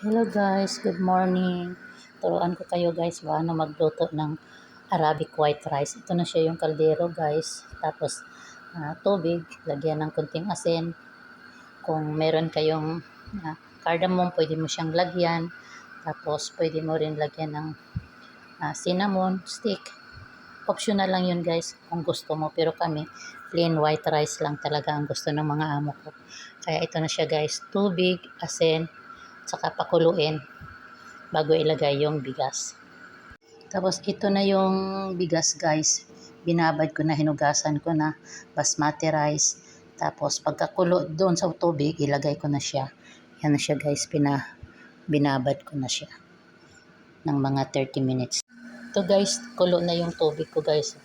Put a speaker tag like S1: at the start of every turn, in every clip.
S1: Hello guys, good morning. Turuan ko kayo guys paano magluto ng Arabic white rice. Ito na siya yung kaldero guys. Tapos tubig, lagyan ng kunting asin. Kung meron kayong cardamom, pwede mo siyang lagyan. Tapos pwede mo rin lagyan ng cinnamon stick. Optional lang yun guys kung gusto mo. Pero kami, plain white rice lang talaga ang gusto ng mga amo ko. Kaya ito na siya guys, tubig, asin, saka pakuluin bago ilagay yung bigas. Tapos ito na yung bigas guys. Binabad ko na, hinugasan ko na, basmati rice. Tapos pagkakulo doon sa tubig, ilagay ko na siya. Yan na siya guys, binabad ko na siya ng mga 30 minutes. Ito guys, kulo na yung tubig ko guys.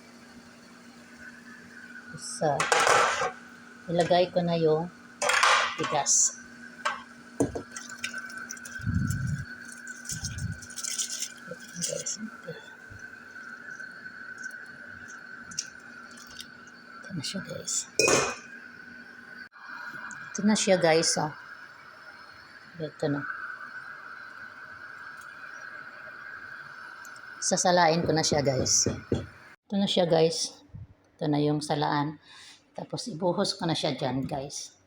S1: Ilagay ko na yung bigas. Guys, ito na siya guys. Ito na siya guys. Oh. Ito na. Sasalain ko na siya guys. Ito na siya guys. Ito na yung salaan. Tapos ibuhos ko na siya dyan guys.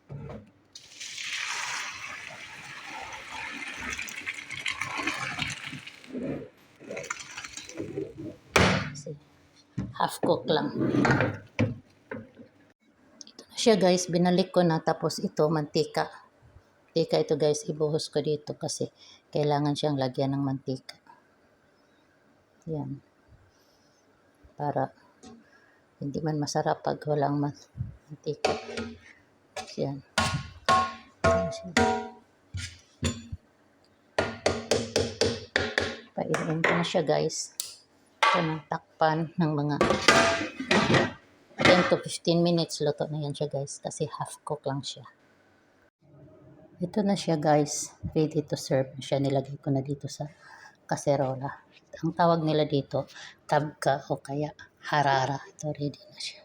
S1: Kasi half cook lang. Ito na siya guys. Binalik ko na. Tapos ito mantika. Mantika ito guys. Ibuhos ko dito kasi kailangan siyang lagyan ng mantika. Yan. Para hindi man masarap pag walang mantika. Yan. Pairin ko na siya guys. Ito ng takpan ng mga 10 to 15 minutes. Luto na yan siya guys. Kasi half cook lang siya. Ito na siya guys. Ready to serve na siya. Nilagay ko na dito sa kaserola. Ang tawag nila dito, tabka o kaya harara. Ito ready na siya.